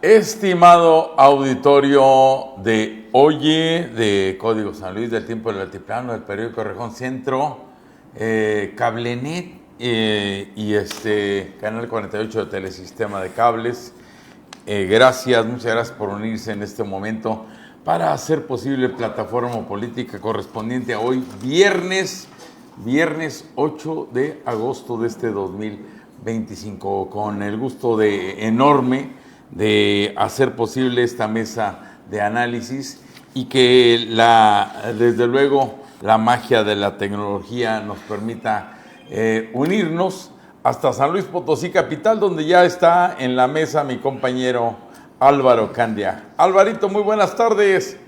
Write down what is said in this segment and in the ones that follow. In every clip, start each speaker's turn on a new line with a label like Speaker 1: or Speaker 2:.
Speaker 1: Estimado auditorio de Oye, de Código San Luis, del Tiempo del Altiplano, del periódico Rejón Centro, Cablenet y Canal 48 de Telesistema de Cables. Muchas gracias por unirse en este momento para hacer posible plataforma política correspondiente a hoy, viernes 8 de agosto de este 2025, con el gusto enorme de hacer posible esta mesa de análisis y que desde luego la magia de la tecnología nos permita unirnos hasta San Luis Potosí, capital, donde ya está en la mesa mi compañero Álvaro Candia. Alvarito, muy buenas tardes.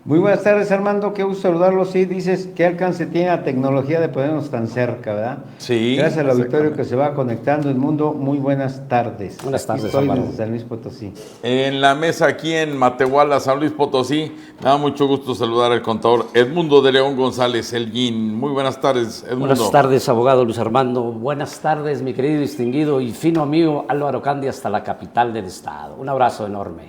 Speaker 2: Muy buenas tardes, Armando, qué gusto saludarlo. Sí, dices, ¿qué alcance tiene la tecnología de ponernos tan cerca, verdad?
Speaker 1: Sí.
Speaker 2: Gracias al auditorio que se va conectando el mundo. Muy buenas tardes.
Speaker 3: Buenas tardes,
Speaker 2: estoy
Speaker 3: Álvaro.
Speaker 2: desde San Luis Potosí.
Speaker 1: En la mesa aquí en Matehuala, San Luis Potosí, me da mucho gusto saludar al contador Edmundo de León González Elguín. Muy buenas tardes, Edmundo.
Speaker 3: Buenas tardes, abogado Luis Armando. Buenas tardes, mi querido, distinguido y fino amigo Álvaro Candia, hasta la capital del estado. Un abrazo enorme.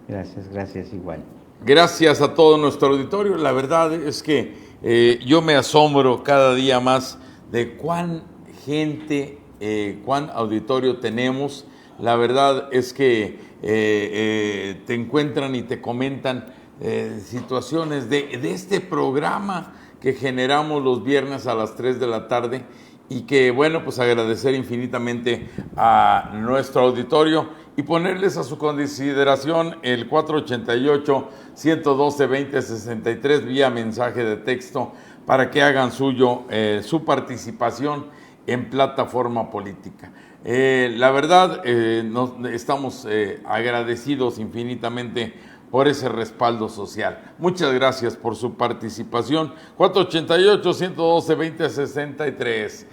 Speaker 2: Gracias, igual.
Speaker 1: Gracias a todo nuestro auditorio. La verdad es que yo me asombro cada día más de cuán auditorio tenemos. La verdad es que te encuentran y te comentan situaciones de este programa que generamos los viernes a las 3 de la tarde y que, bueno, pues agradecer infinitamente a nuestro auditorio y ponerles a su consideración el 488-112-2063 vía mensaje de texto para que hagan suyo su participación en plataforma política. La verdad, estamos agradecidos infinitamente por ese respaldo social. Muchas gracias por su participación. 488-112-2063.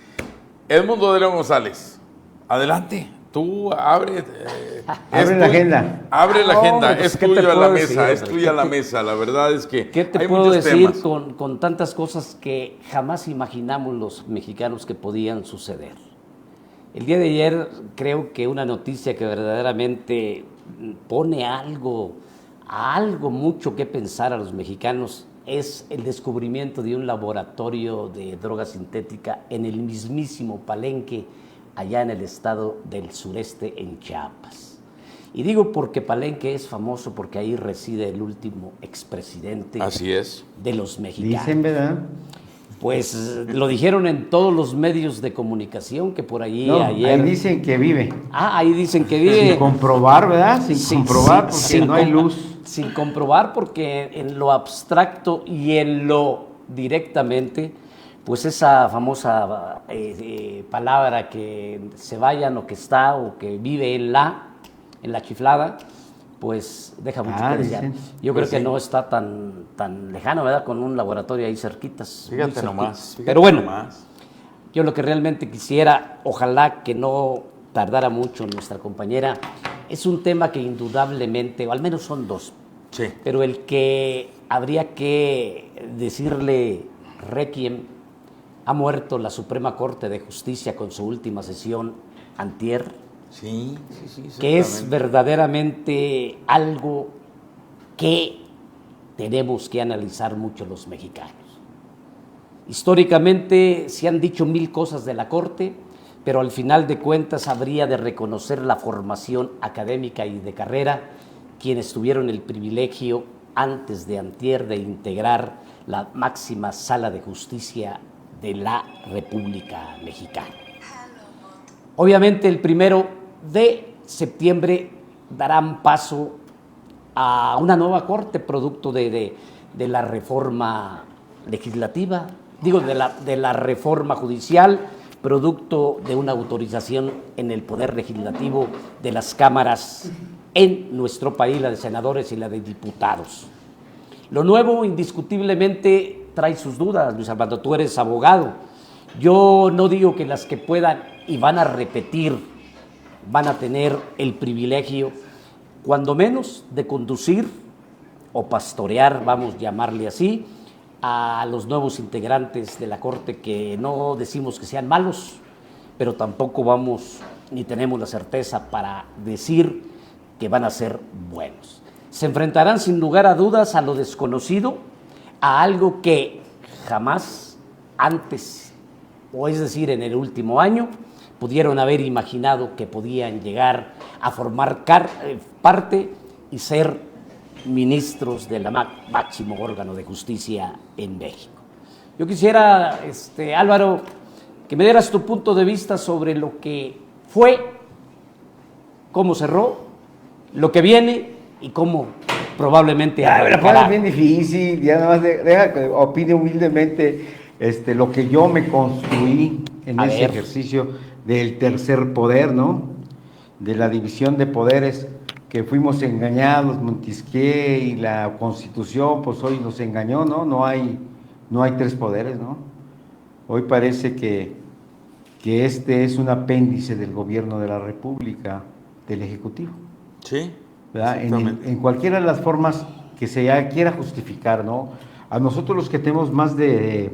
Speaker 1: Edmundo de León González, adelante. Tú abre
Speaker 2: la agenda.
Speaker 1: Abre la agenda,
Speaker 3: pues,
Speaker 1: es tuya la mesa, es tuya la mesa. La verdad es que
Speaker 3: ¿Qué te
Speaker 1: hay
Speaker 3: puedo
Speaker 1: muchos
Speaker 3: decir
Speaker 1: temas.
Speaker 3: con tantas cosas que jamás imaginamos los mexicanos que podían suceder? El día de ayer creo que una noticia que verdaderamente pone algo mucho que pensar a los mexicanos es el descubrimiento de un laboratorio de droga sintética en el mismísimo Palenque, allá en el estado del sureste, en Chiapas. Y digo porque Palenque es famoso porque ahí reside el último expresidente.
Speaker 1: Así es.
Speaker 3: De los mexicanos.
Speaker 2: Dicen, ¿verdad?
Speaker 3: Pues lo dijeron en todos los medios de comunicación que por allí ayer.
Speaker 2: Ahí dicen que vive.
Speaker 3: Ahí dicen que vive.
Speaker 2: Sin comprobar, ¿verdad? Sin comprobar porque no hay luz.
Speaker 3: Sin comprobar porque en lo abstracto y en lo directamente, pues esa famosa palabra que se vayan o que está o que vive en la chiflada, pues deja mucho que desear. Yo creo que no está tan lejano, ¿verdad? Con un laboratorio ahí cerquitas.
Speaker 1: Fíjate nomás.
Speaker 3: Pero bueno, yo lo que realmente quisiera, ojalá que no tardara mucho nuestra compañera, es un tema que indudablemente, o al menos son dos,
Speaker 1: sí,
Speaker 3: pero el que habría que decirle requiem, ha muerto la Suprema Corte de Justicia con su última sesión antier.
Speaker 1: Sí,
Speaker 3: que es verdaderamente algo que tenemos que analizar mucho los mexicanos. Históricamente se han dicho mil cosas de la Corte, pero al final de cuentas habría de reconocer la formación académica y de carrera quienes tuvieron el privilegio antes de antier de integrar la máxima sala de justicia de la República Mexicana. Obviamente el 1 de septiembre darán paso a una nueva corte producto de la reforma legislativa, de la reforma judicial, producto de una autorización en el Poder Legislativo de las cámaras en nuestro país, la de senadores y la de diputados. Lo nuevo indiscutiblemente trae sus dudas, Luis Armando, tú eres abogado. Yo no digo que las que puedan y van a repetir, van a tener el privilegio, cuando menos, de conducir o pastorear, vamos a llamarle así, a los nuevos integrantes de la Corte, que no decimos que sean malos, pero tampoco vamos ni tenemos la certeza para decir que van a ser buenos. Se enfrentarán sin lugar a dudas a lo desconocido, a algo que jamás antes, o es decir, en el último año, pudieron haber imaginado que podían llegar a formar parte y ser ministros del máximo órgano de justicia en México. Yo quisiera, Álvaro, que me dieras tu punto de vista sobre lo que fue, cómo cerró, lo que viene y cómo probablemente
Speaker 2: arrancará. Es bien difícil, ya nada más deja que opine humildemente lo que yo me construí en ese ejercicio del tercer poder, ¿no? De la división de poderes, que fuimos engañados, Montesquieu y la Constitución, pues hoy nos engañó, ¿no? No hay tres poderes, ¿no? Hoy parece que este es un apéndice del gobierno de la República, del Ejecutivo.
Speaker 1: Sí.
Speaker 2: ¿Verdad? En cualquiera de las formas que se quiera justificar, ¿no? A nosotros los que tenemos más de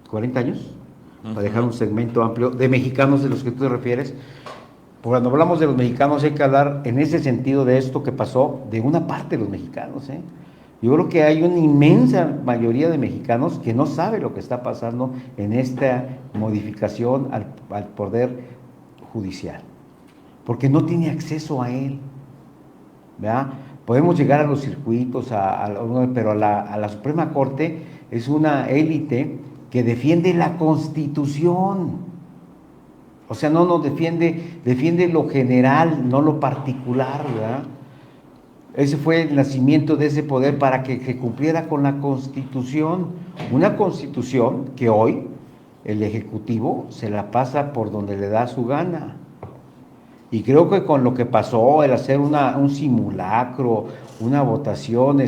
Speaker 2: 40 años, para dejar un segmento amplio de mexicanos de los que tú te refieres, cuando hablamos de los mexicanos hay que hablar en ese sentido de esto que pasó de una parte de los mexicanos, ¿eh? Yo creo que hay una inmensa mayoría de mexicanos que no sabe lo que está pasando en esta modificación al poder judicial, porque no tiene acceso a él, ¿verdad? Podemos llegar a los circuitos, pero a la Suprema Corte es una élite que defiende la Constitución. O sea, no defiende lo general, no lo particular, ¿verdad? Ese fue el nacimiento de ese poder para que cumpliera con la Constitución. Una Constitución que hoy el Ejecutivo se la pasa por donde le da su gana. Y creo que con lo que pasó, el hacer un simulacro, una votación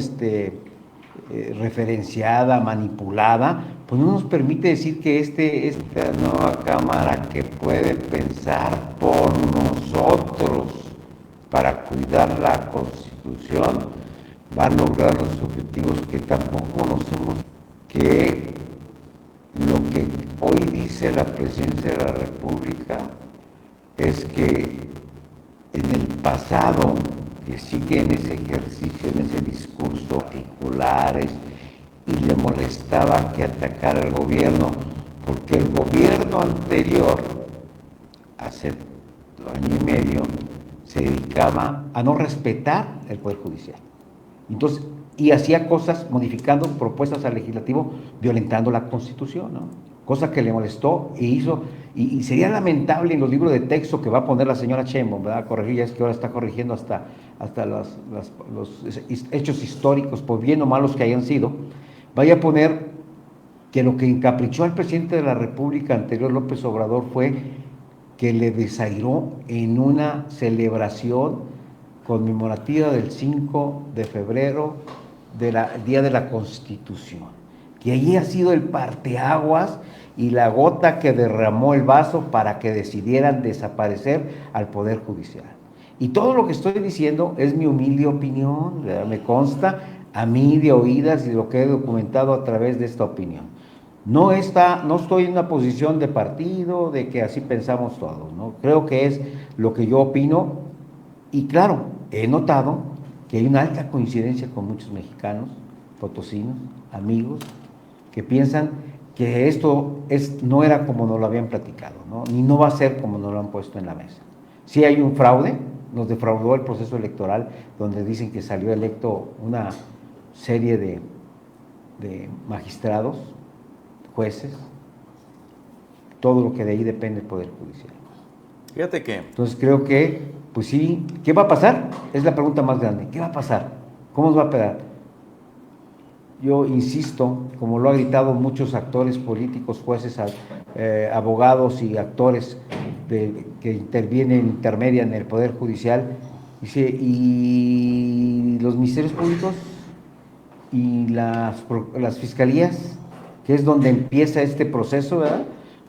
Speaker 2: referenciada, manipulada, pues no nos permite decir que esta nueva Cámara que puede pensar por nosotros para cuidar la Constitución va a lograr los objetivos que tampoco conocemos, que lo que hoy dice la Presidencia de la República es que en el pasado, que sigue en ese ejercicio, en ese discurso particulares, y le molestaba que atacara al gobierno, porque el gobierno anterior, hace año y medio, se dedicaba a no respetar el Poder Judicial. Entonces, y hacía cosas modificando propuestas al legislativo, violentando la Constitución, ¿no? Cosa que le molestó e hizo, y sería lamentable en los libros de texto que va a poner la señora Sheinbaum, ¿verdad? Corregir, ya es que ahora está corrigiendo hasta los hechos históricos, por bien o malos que hayan sido, vaya a poner que lo que encaprichó al presidente de la República anterior, López Obrador, fue que le desairó en una celebración conmemorativa del 5 de febrero, del Día de la Constitución, que allí ha sido el parteaguas y la gota que derramó el vaso para que decidieran desaparecer al Poder Judicial. Y todo lo que estoy diciendo es mi humilde opinión, ¿verdad? Me consta a mí de oídas y lo que he documentado a través de esta opinión. No estoy en una posición de partido, de que así pensamos todos, ¿no? Creo que es lo que yo opino, y claro, he notado que hay una alta coincidencia con muchos mexicanos, potosinos, amigos, que piensan que esto no era como nos lo habían platicado, ¿no? Ni no va a ser como nos lo han puesto en la mesa. Sí hay un fraude, nos defraudó el proceso electoral, donde dicen que salió electo una serie de magistrados, jueces, todo lo que de ahí depende del Poder Judicial.
Speaker 1: Fíjate que...
Speaker 2: Entonces creo que, pues sí, ¿qué va a pasar? Es la pregunta más grande. ¿Qué va a pasar? ¿Cómo nos va a pegar? Yo insisto, como lo han gritado muchos actores políticos, jueces, abogados y actores que intermedian en el Poder Judicial, dice, ¿y los ministerios públicos? ¿Y las fiscalías? Que es donde empieza este proceso, ¿verdad?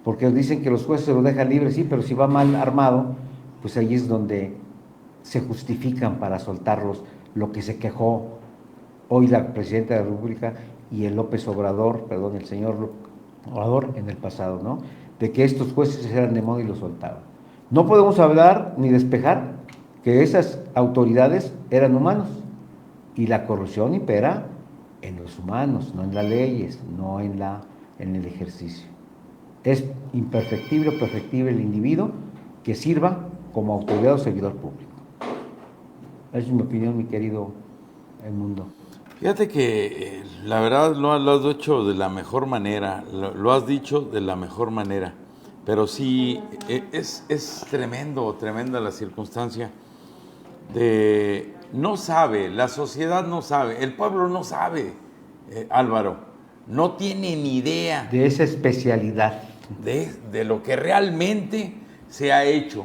Speaker 2: Porque dicen que los jueces se los dejan libres, sí, pero si va mal armado, pues ahí es donde se justifican para soltarlos, lo que se quejó hoy la Presidenta de la República y el el señor Obrador en el pasado, ¿no? De que estos jueces eran de modo y los soltaban. No podemos hablar ni despejar que esas autoridades eran humanos y la corrupción impera en los humanos, no en las leyes, no en el ejercicio. Es imperfectible o perfectible el individuo que sirva como autoridad o servidor público. Esa es mi opinión, mi querido Edmundo.
Speaker 1: Fíjate que la verdad lo has hecho de la mejor manera, lo has dicho de la mejor manera, pero sí es tremenda la circunstancia de no sabe, la sociedad no sabe, el pueblo no sabe, Álvaro, no tiene ni idea
Speaker 2: de esa especialidad
Speaker 1: de lo que realmente se ha hecho,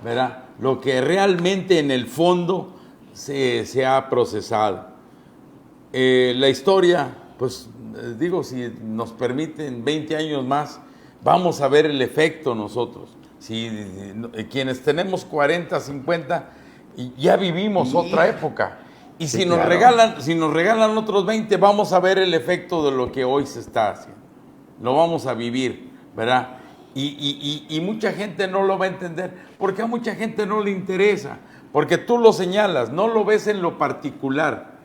Speaker 1: ¿verdad? Lo que realmente en el fondo se ha procesado. La historia, pues digo, si nos permiten 20 años más, vamos a ver el efecto nosotros. Si quienes tenemos 40, 50, ya vivimos otra época. Y
Speaker 2: sí,
Speaker 1: si nos regalan otros 20, vamos a ver el efecto de lo que hoy se está haciendo. Lo vamos a vivir, ¿verdad? Y mucha gente no lo va a entender, porque a mucha gente no le interesa, porque tú lo señalas, no lo ves en lo particular,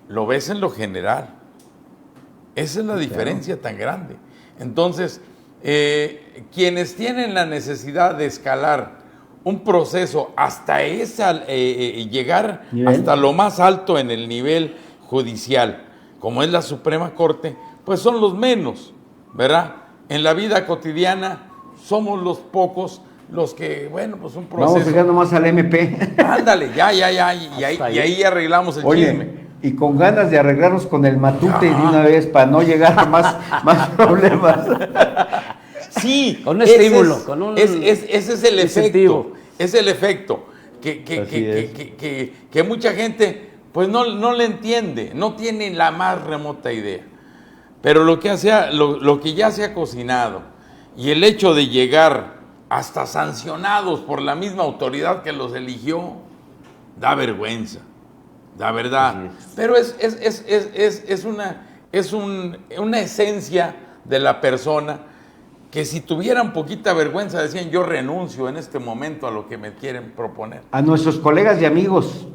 Speaker 1: lo ves en lo general. Esa es la diferencia tan grande. Entonces, quienes tienen la necesidad de escalar un proceso hasta llegar hasta lo más alto en el nivel judicial, como es la Suprema Corte, pues son los menos, ¿verdad? En la vida cotidiana somos los pocos los que, bueno, pues un proceso...
Speaker 2: Vamos llegando más al MP.
Speaker 1: Ándale, ya, y ahí arreglamos el chisme.
Speaker 2: Y con ganas de arreglarnos con el Matute de una vez para no llegar a más problemas.
Speaker 1: Sí,
Speaker 3: con un estímulo, con un
Speaker 1: ese es el
Speaker 3: incentivo.
Speaker 1: efecto. Es el efecto que mucha gente pues no le entiende, no tiene la más remota idea. Pero lo que ya se ha cocinado y el hecho de llegar hasta sancionados por la misma autoridad que los eligió, da vergüenza, da verdad. Pero es una esencia de la persona que si tuvieran poquita vergüenza decían, yo renuncio en este momento a lo que me quieren proponer.
Speaker 2: A nuestros colegas y amigos,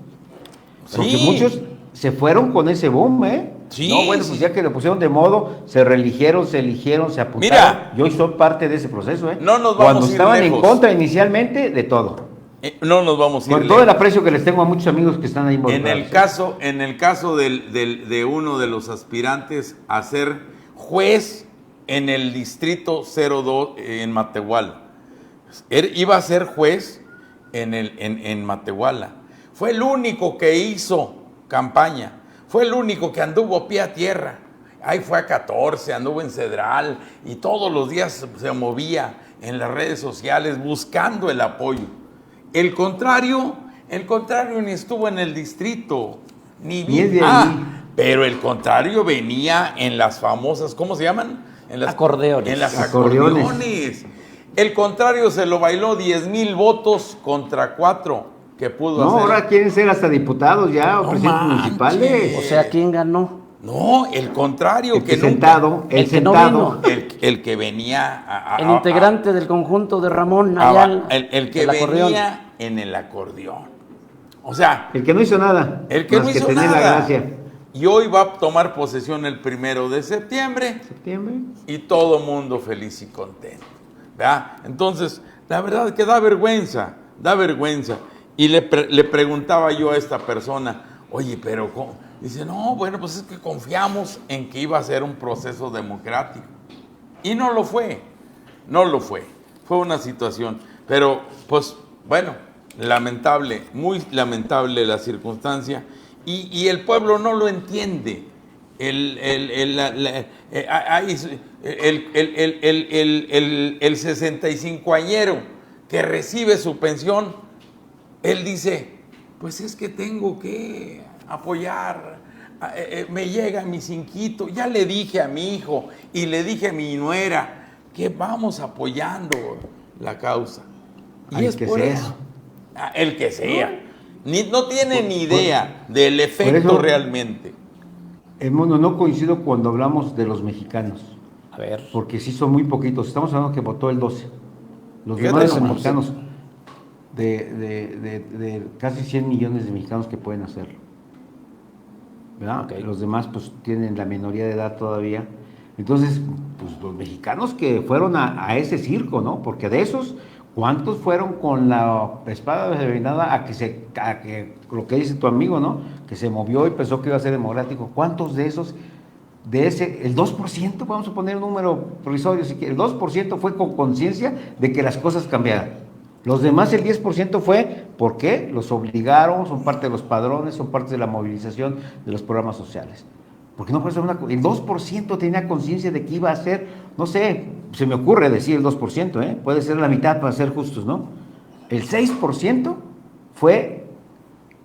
Speaker 2: porque muchos se fueron con ese boom, ¿eh?
Speaker 1: Sí,
Speaker 2: no, bueno, pues ya que lo pusieron de modo, se reeligieron, se eligieron, se apuntaron.
Speaker 1: Mira,
Speaker 2: yo soy parte de ese proceso, ¿eh?
Speaker 1: No nos vamos
Speaker 2: Cuando
Speaker 1: a ir
Speaker 2: estaban
Speaker 1: lejos.
Speaker 2: en contra inicialmente de todo.
Speaker 1: No nos vamos a ir
Speaker 2: Con
Speaker 1: lejos.
Speaker 2: todo el aprecio que les tengo a muchos amigos que están ahí involucrados.
Speaker 1: En el caso de uno de los aspirantes a ser juez en el distrito 02 en Matehuala. Él iba a ser juez en Matehuala. Fue el único que hizo campaña. Fue el único que anduvo pie a tierra. Ahí fue a 14, anduvo en Cedral y todos los días se movía en las redes sociales buscando el apoyo. El contrario ni estuvo en el distrito, ni bien. Pero el contrario venía en las famosas, ¿cómo se llaman? En las
Speaker 3: acordeones.
Speaker 1: En las acordeones. El contrario se lo bailó 10,000 votos contra 4 que pudo hacer.
Speaker 2: No, ahora quieren ser hasta diputados ya, o presidentes municipales.
Speaker 3: O sea, ¿quién ganó?
Speaker 1: No, el contrario,
Speaker 2: el
Speaker 1: que
Speaker 2: sentado,
Speaker 1: nunca,
Speaker 2: el sentado.
Speaker 1: El que venía
Speaker 3: el integrante del conjunto de Ramón Ayala.
Speaker 1: El que venía en el acordeón. O sea,
Speaker 2: el que no hizo nada.
Speaker 1: El que no hizo
Speaker 2: nada. La gracia.
Speaker 1: Y hoy va a tomar posesión el 1 de septiembre. Y todo mundo feliz y contento, ¿verdad? Entonces, la verdad es que da vergüenza. Y le preguntaba yo a esta persona, oye, pero ¿cómo? Dice, no, bueno, pues es que confiamos en que iba a ser un proceso democrático. Y no lo fue. Fue una situación. Pero, pues, bueno, lamentable, muy lamentable la circunstancia. Y el pueblo no lo entiende. El 65añero que recibe su pensión, él dice, pues es que tengo que apoyar, me llega mi cinquito, ya le dije a mi hijo y le dije a mi nuera que vamos apoyando la causa. Y es por eso. El que sea. No tiene ni idea del efecto realmente.
Speaker 2: Edmundo, no coincido cuando hablamos de los mexicanos.
Speaker 3: A ver.
Speaker 2: Porque sí son muy poquitos. Estamos hablando que votó el 12. Los demás mexicanos de casi 100 millones de mexicanos que pueden hacerlo, ¿verdad?
Speaker 3: Ok.
Speaker 2: Los demás pues tienen la minoría de edad todavía. Entonces, pues los mexicanos que fueron a ese circo, ¿no? Porque de esos, ¿cuántos fueron con la espada desenvainada a que lo que dice tu amigo, ¿no? Que se movió y pensó que iba a ser democrático. ¿Cuántos de esos, de ese, el 2%, vamos a poner un número provisorio, si el 2% fue con conciencia de que las cosas cambiaran? Los demás, el 10% fue, ¿por qué? Los obligaron, son parte de los padrones, son parte de la movilización de los programas sociales. Porque no puede ser el 2% tenía conciencia de que iba a ser, no sé, se me ocurre decir el 2%, puede ser la mitad para ser justos, ¿no? El 6% fue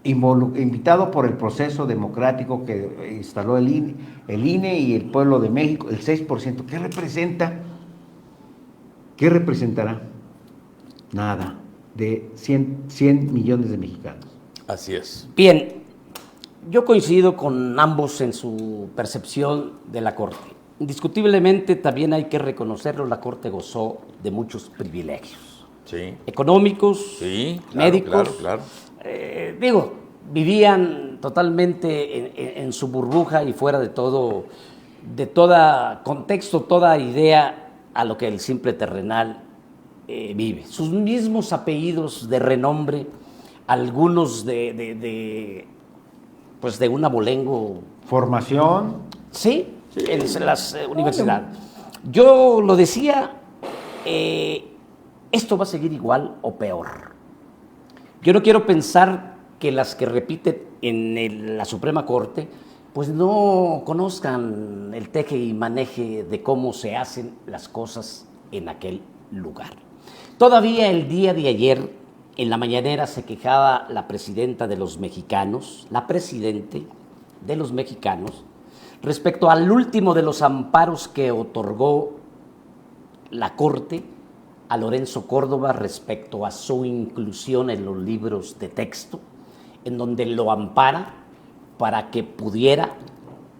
Speaker 2: invitado por el proceso democrático que instaló el INE y el pueblo de México, el 6%. ¿Qué representa? ¿Qué representará? Nada, de 100 millones de mexicanos.
Speaker 1: Así es.
Speaker 3: Bien, yo coincido con ambos en su percepción de la Corte. Indiscutiblemente también hay que reconocerlo, la Corte gozó de muchos privilegios.
Speaker 1: Sí.
Speaker 3: Económicos,
Speaker 1: Sí, claro,
Speaker 3: médicos.
Speaker 1: claro.
Speaker 3: Vivían totalmente en su burbuja y fuera de todo contexto, toda idea a lo que el simple terrenal vive. Sus mismos apellidos de renombre, algunos de un abolengo.
Speaker 2: Formación.
Speaker 3: Sí, en las universidades. Yo lo decía, esto va a seguir igual o peor. Yo no quiero pensar que las que repiten en la Suprema Corte, pues no conozcan el teje y maneje de cómo se hacen las cosas en aquel lugar. Todavía el día de ayer, en la mañanera, se quejaba la presidenta de los mexicanos, la presidente de los mexicanos, respecto al último de los amparos que otorgó la Corte a Lorenzo Córdoba respecto a su inclusión en los libros de texto, en donde lo ampara para que pudiera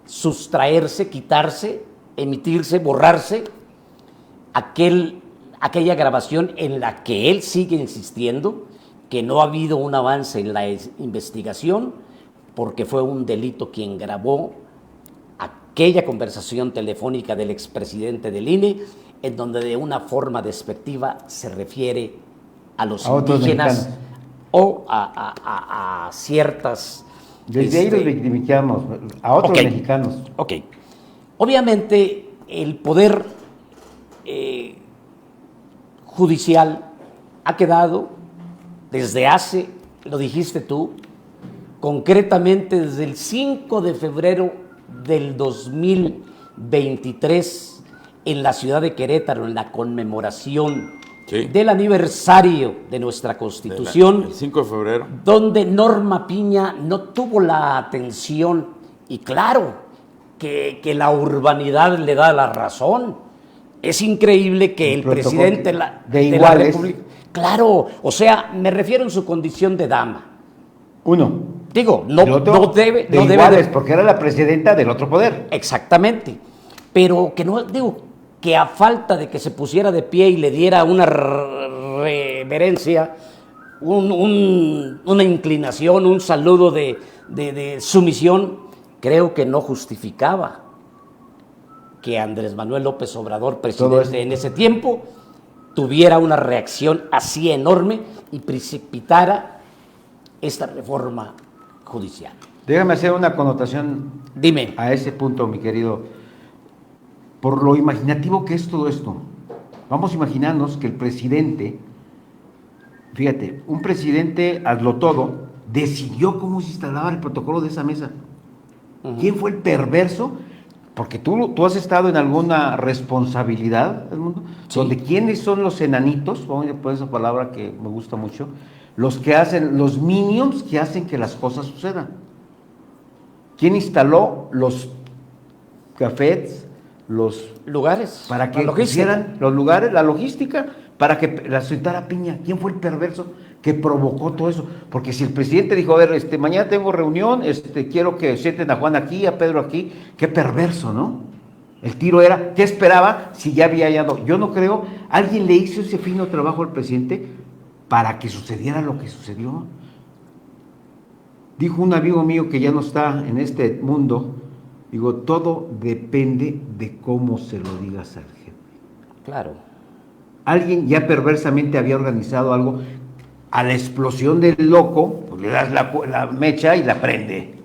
Speaker 3: sustraerse, quitarse, emitirse, borrarse aquella grabación en la que él sigue insistiendo que no ha habido un avance en la investigación porque fue un delito quien grabó aquella conversación telefónica del expresidente del INE en donde de una forma despectiva se refiere a los indígenas o a ciertas...
Speaker 2: Desde ahí los victimizamos, a otros mexicanos.
Speaker 3: Ok. Obviamente el poder judicial ha quedado desde hace, lo dijiste tú, concretamente desde el 5 de febrero del 2023 en la ciudad de Querétaro, en la conmemoración del aniversario de nuestra Constitución.
Speaker 1: El 5 de febrero.
Speaker 3: Donde Norma Piña no tuvo la atención, y claro, que la urbanidad le da la razón. Es increíble que el presidente de la República... Claro, o sea, me refiero en su condición de dama.
Speaker 2: Uno.
Speaker 3: Digo, no debe...
Speaker 2: De iguales, porque era la presidenta del otro poder.
Speaker 3: Exactamente. Pero que no, digo, que a falta de que se pusiera de pie y le diera una reverencia, una inclinación, un saludo de sumisión, creo que no justificaba que Andrés Manuel López Obrador, presidente en ese tiempo, tuviera una reacción así enorme y precipitara esta reforma judicial.
Speaker 2: Déjame hacer una connotación.
Speaker 3: Dime.
Speaker 2: A ese punto, mi querido, por lo imaginativo que es todo esto. Vamos a imaginarnos que el presidente, fíjate, un presidente hazlo todo, decidió cómo se instalaba el protocolo de esa mesa. ¿Quién fue el perverso? Porque tú has estado en alguna responsabilidad del mundo, donde quiénes son los enanitos, vamos a poner esa palabra que me gusta mucho, los que hacen, los minions que hacen que las cosas sucedan. ¿Quién instaló los cafés, los
Speaker 3: lugares
Speaker 2: para que pusieran los lugares, la logística, para que la sentara Piña? ¿Quién fue el perverso que provocó todo eso? Porque si el presidente dijo, a ver, mañana tengo reunión, quiero que sienten a Juan aquí, a Pedro aquí, qué perverso, ¿no? El tiro era, ¿qué esperaba si ya había hallado? Yo no creo, alguien le hizo ese fino trabajo al presidente para que sucediera lo que sucedió. Dijo un amigo mío que ya no está en este mundo, digo, todo depende de cómo se lo digas al jefe.
Speaker 3: Claro.
Speaker 2: Alguien ya perversamente había organizado algo, a la explosión del loco, pues le das la mecha y la prende.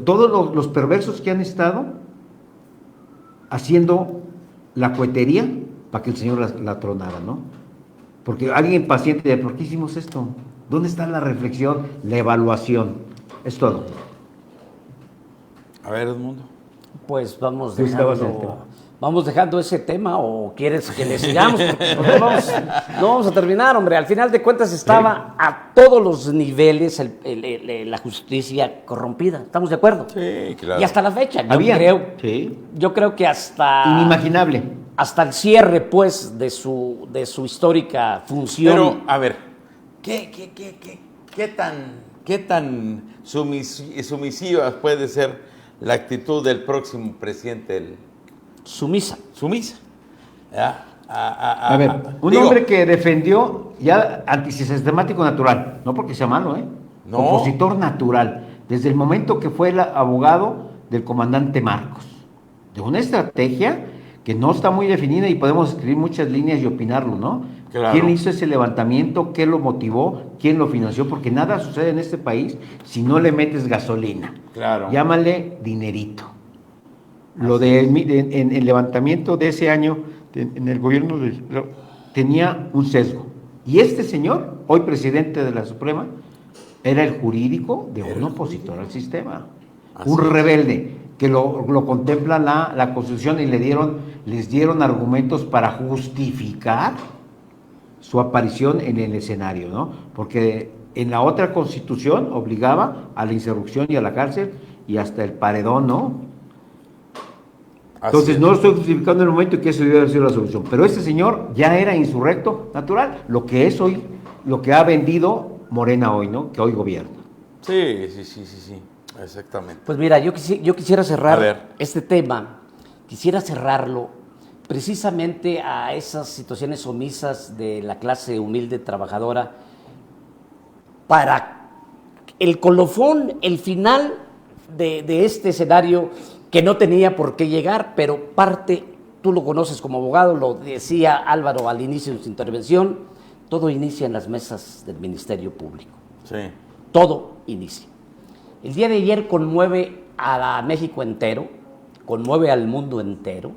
Speaker 2: Todos los perversos que han estado haciendo la cohetería para que el Señor la tronara, ¿no? Porque alguien paciente, ¿por qué hicimos esto? ¿Dónde está la reflexión, la evaluación? Es todo.
Speaker 1: A ver, Edmundo.
Speaker 3: Pues vamos
Speaker 2: Tú estabas en el tema.
Speaker 3: dejando ese tema, o quieres que le sigamos, porque no vamos a terminar, hombre. Al final de cuentas estaba a todos los niveles la justicia corrompida. ¿Estamos de acuerdo?
Speaker 1: Sí, claro.
Speaker 3: Y hasta la fecha,
Speaker 2: Sí.
Speaker 3: yo creo que hasta
Speaker 2: Inimaginable.
Speaker 3: hasta el cierre, pues, de su histórica función.
Speaker 1: Pero, a ver, ¿qué tan sumisiva puede ser la actitud del próximo presidente
Speaker 3: Sumisa.
Speaker 1: sumisa? ¿Ya?
Speaker 2: A ver, un hombre que defendió ya antisistemático natural, no porque sea malo,
Speaker 1: No.
Speaker 2: Opositor natural, desde el momento que fue el abogado del comandante Marcos, de una estrategia que no está muy definida y podemos escribir muchas líneas y opinarlo, ¿no?
Speaker 1: Claro.
Speaker 2: ¿Quién hizo ese levantamiento? ¿Qué lo motivó? ¿Quién lo financió? Porque nada sucede en este país si no le metes gasolina.
Speaker 1: Claro.
Speaker 2: Llámale dinerito. Lo en el levantamiento de ese año en el gobierno tenía un sesgo. Y este señor, hoy presidente de la Suprema, era el jurídico de un opositor al sistema.
Speaker 1: Así
Speaker 2: Un
Speaker 1: es.
Speaker 2: rebelde que lo contempla la Constitución y les dieron argumentos para justificar su aparición en el escenario, ¿no? Porque en la otra Constitución obligaba a la insurrección y a la cárcel y hasta el paredón, ¿no? Entonces, no lo estoy justificando en el momento en que eso debió haber sido la solución. Pero este señor ya era insurrecto natural, lo que es hoy, lo que ha vendido Morena hoy, ¿no? Que hoy gobierna.
Speaker 1: Sí, exactamente.
Speaker 3: Pues mira, yo quisiera
Speaker 1: A ver.
Speaker 3: cerrar este tema, quisiera cerrarlo precisamente a esas situaciones omisas de la clase humilde trabajadora, para el colofón, el final de este escenario que no tenía por qué llegar, pero parte, tú lo conoces como abogado, lo decía Álvaro al inicio de su intervención, todo inicia en las mesas del Ministerio Público.
Speaker 1: Sí.
Speaker 3: Todo inicia. El día de ayer conmueve a México entero, conmueve al mundo entero,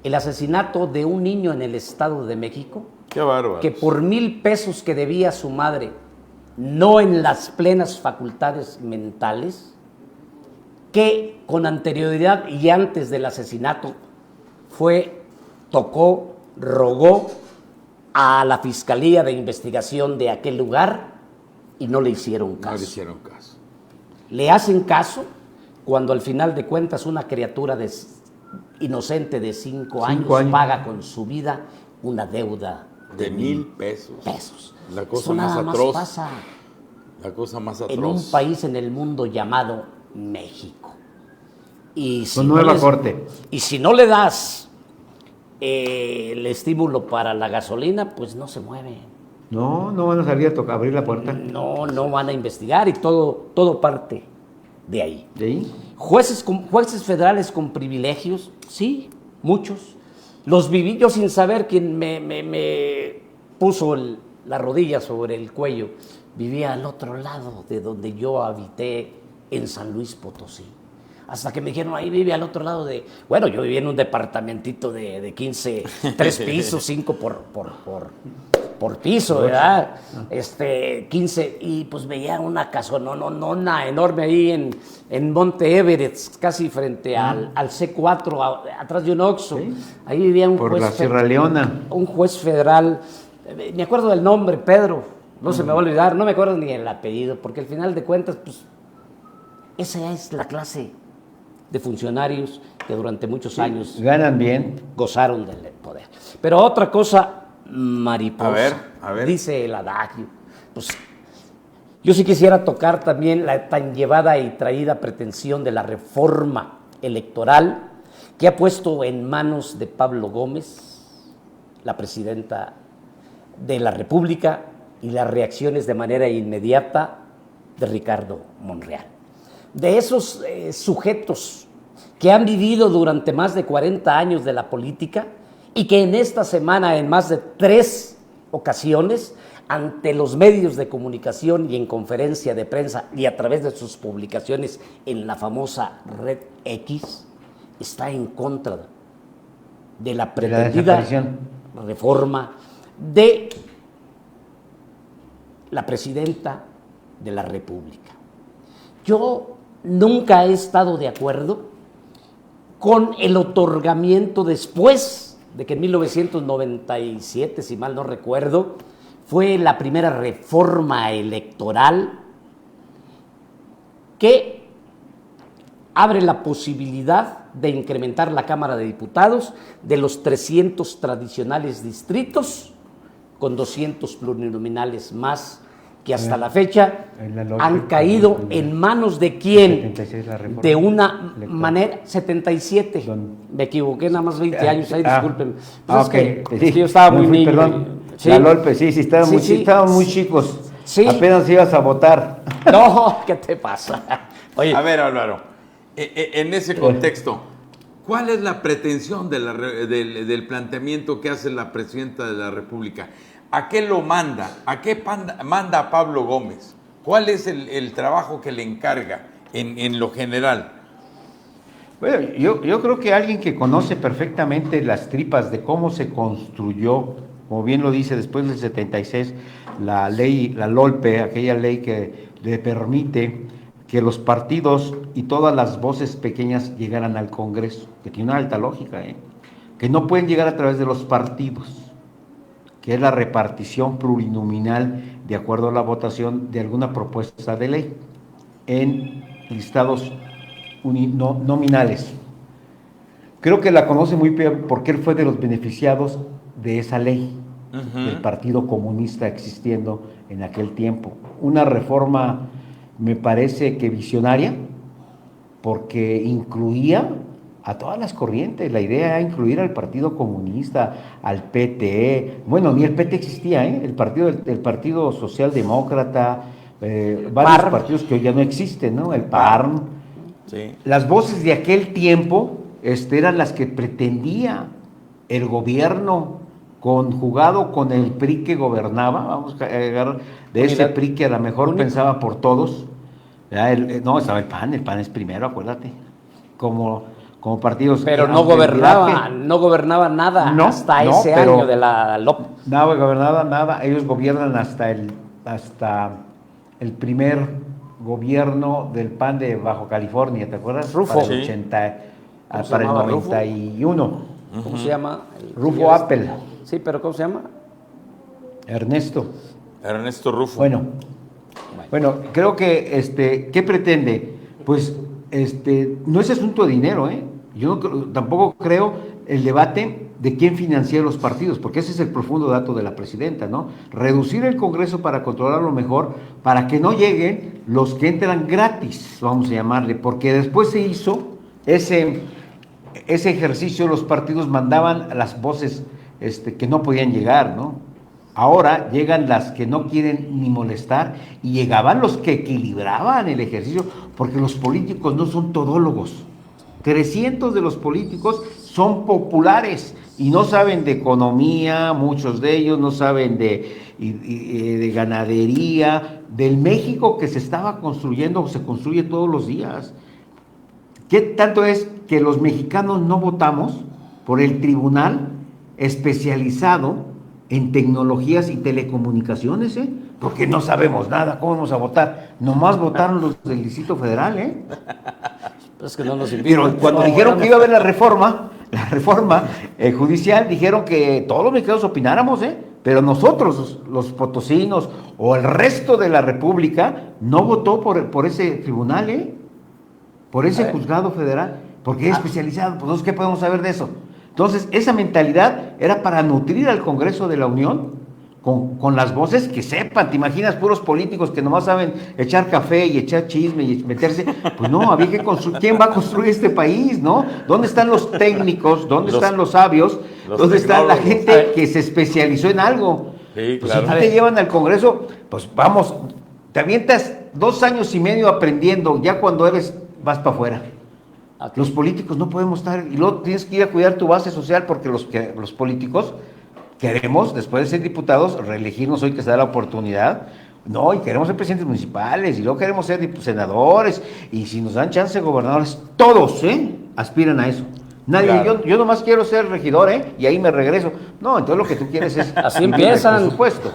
Speaker 3: el asesinato de un niño en el Estado de México,
Speaker 1: Qué bárbaro.
Speaker 3: que por 1,000 pesos que debía su madre, no en las plenas facultades mentales, que con anterioridad y antes del asesinato rogó a la Fiscalía de Investigación de aquel lugar y no le hicieron caso.
Speaker 1: No le hicieron caso.
Speaker 3: Le hacen caso cuando al final de cuentas una criatura inocente de 5 años paga con su vida una deuda
Speaker 1: De 1,000 pesos. La cosa
Speaker 3: Eso
Speaker 1: más
Speaker 3: nada
Speaker 1: atroz.
Speaker 3: más pasa
Speaker 1: La cosa más atroz.
Speaker 3: en un país en el mundo llamado México. Y si
Speaker 2: Con nueva corte.
Speaker 3: Y si no le das el estímulo para la gasolina, pues no se mueve.
Speaker 2: No van a salir a abrir la puerta.
Speaker 3: No van a investigar y todo parte de ahí.
Speaker 2: ¿De ahí?
Speaker 3: Jueces federales con privilegios, sí, muchos. Los viví yo sin saber quién me puso la rodilla sobre el cuello. Vivía al otro lado de donde yo habité en San Luis Potosí. Hasta que me dijeron, ahí vive al otro lado Bueno, yo vivía en un departamentito de 15, 3 pisos, 5 por piso, ¿verdad? 15, y pues veía una casonona enorme ahí en Monte Everett, casi frente al C4, atrás de un Oxxo.
Speaker 2: Sí.
Speaker 3: Ahí vivía un
Speaker 2: Por
Speaker 3: juez
Speaker 2: la Sierra Leona.
Speaker 3: un juez federal, me acuerdo del nombre, Pedro, no se me va a olvidar, no me acuerdo ni el apellido, porque al final de cuentas, pues, esa es la clase de funcionarios que durante muchos años
Speaker 2: Ganan bien.
Speaker 3: gozaron del poder. Pero otra cosa, mariposa,
Speaker 1: A ver.
Speaker 3: dice el adagio, pues yo sí quisiera tocar también la tan llevada y traída pretensión de la reforma electoral que ha puesto en manos de Pablo Gómez, la presidenta de la República y las reacciones de manera inmediata de Ricardo Monreal. De esos sujetos que han vivido durante más de 40 años de la política y que en esta semana en más de 3 ocasiones ante los medios de comunicación y en conferencia de prensa y a través de sus publicaciones en la famosa red X, está en contra de la pretendida reforma de la presidenta de la República. Yo nunca he estado de acuerdo con el otorgamiento después de que en 1997, si mal no recuerdo, fue la primera reforma electoral que abre la posibilidad de incrementar la Cámara de Diputados de los 300 tradicionales distritos con 200 plurinominales más que hasta la fecha han caído en manos de quién, de una manera, 77, me equivoqué nada más 20 años, ahí discúlpenme. Pues
Speaker 2: okay.
Speaker 3: Es que yo estaba muy niño.
Speaker 2: Perdón,
Speaker 3: ¿sí?
Speaker 2: La Lolpe, sí, estaban muy chicos,
Speaker 3: sí.
Speaker 2: Apenas ibas a votar.
Speaker 3: No, ¿qué te pasa?
Speaker 1: Oye, a ver, Álvaro, en ese contexto, ¿cuál es la pretensión del planteamiento que hace la presidenta de la República? ¿A qué lo manda? ¿A qué manda a Pablo Gómez? ¿Cuál es el trabajo que le encarga en lo general?
Speaker 2: Bueno, yo creo que alguien que conoce perfectamente las tripas de cómo se construyó, como bien lo dice después del 76, la ley, la LOLPE, aquella ley que le permite que los partidos y todas las voces pequeñas llegaran al Congreso, que tiene una alta lógica, que no pueden llegar a través de los partidos, que es la repartición plurinominal de acuerdo a la votación de alguna propuesta de ley en listados nominales. Creo que la conoce muy bien porque él fue de los beneficiados de esa ley, del Partido Comunista existiendo en aquel tiempo. Una reforma, me parece que visionaria, porque incluía a todas las corrientes. La idea era incluir al Partido Comunista, al PT, bueno, ni el PT existía, el Partido Socialdemócrata, varios partidos que hoy ya no existen, ¿no? El PARM.
Speaker 1: Sí.
Speaker 2: Las voces de aquel tiempo eran las que pretendía el gobierno conjugado con el PRI que gobernaba, vamos a agarrar de ese PRI que a lo mejor pensaba por todos. No, estaba el PAN es primero, acuérdate, como partidos.
Speaker 3: Pero no gobernaba nada hasta ese año de la LOP.
Speaker 2: No gobernaba nada, ellos gobiernan hasta el primer gobierno del PAN de Bajo California, ¿te acuerdas?
Speaker 3: Rufo.
Speaker 2: Para el 80, para el 91.
Speaker 3: ¿Cómo se llama?
Speaker 2: Rufo Appel.
Speaker 3: Sí, pero ¿cómo se llama?
Speaker 2: Ernesto
Speaker 1: Rufo.
Speaker 2: Bueno, creo que, ¿qué pretende? Pues, no es asunto de dinero, Yo tampoco creo el debate de quién financia los partidos, porque ese es el profundo dato de la presidenta, ¿no? Reducir el Congreso para controlarlo mejor, para que no lleguen los que entran gratis, vamos a llamarle, porque después se hizo ese ejercicio, los partidos mandaban a las voces que no podían llegar, ¿no? Ahora llegan las que no quieren ni molestar y llegaban los que equilibraban el ejercicio, porque los políticos no son todólogos. 300 de los políticos son populares y no saben de economía, muchos de ellos no saben de ganadería, del México que se estaba construyendo o se construye todos los días. ¿Qué tanto es que los mexicanos no votamos por el tribunal especializado en tecnologías y telecomunicaciones, porque no sabemos nada, ¿cómo vamos a votar? Nomás votaron los del Distrito Federal,
Speaker 3: Es que no nos invitan.
Speaker 2: Pero cuando dijeron que iba a haber la reforma judicial, dijeron que todos los mexicanos opináramos, pero nosotros, los potosinos o el resto de la República, no votó por ese tribunal, por ese juzgado federal, porque es especializado. Pues nosotros, ¿qué podemos saber de eso? Entonces, esa mentalidad era para nutrir al Congreso de la Unión con las voces que sepan. ¿Te imaginas puros políticos que nomás saben echar café y echar chisme y meterse? Pues no, había que construir. ¿Quién va a construir este país, no? ¿Dónde están los técnicos? ¿Dónde están los sabios? ¿Dónde está la gente que se especializó en algo?
Speaker 1: Sí,
Speaker 2: Pues
Speaker 1: claro.
Speaker 2: si te llevan al Congreso, pues vamos, te avientas 2 años y medio aprendiendo, ya cuando vas para afuera.
Speaker 3: Ok.
Speaker 2: Los políticos no podemos estar, y luego tienes que ir a cuidar tu base social porque los políticos queremos, después de ser diputados, reelegirnos hoy que se da la oportunidad. No, y queremos ser presidentes municipales, y luego queremos ser senadores, y si nos dan chance de gobernadores, todos, aspiran a eso. Nadie,
Speaker 1: Claro.
Speaker 2: yo nomás quiero ser regidor, y ahí me regreso. No, entonces lo que tú quieres es
Speaker 3: Así
Speaker 2: vivir
Speaker 3: empiezan.
Speaker 2: del presupuesto.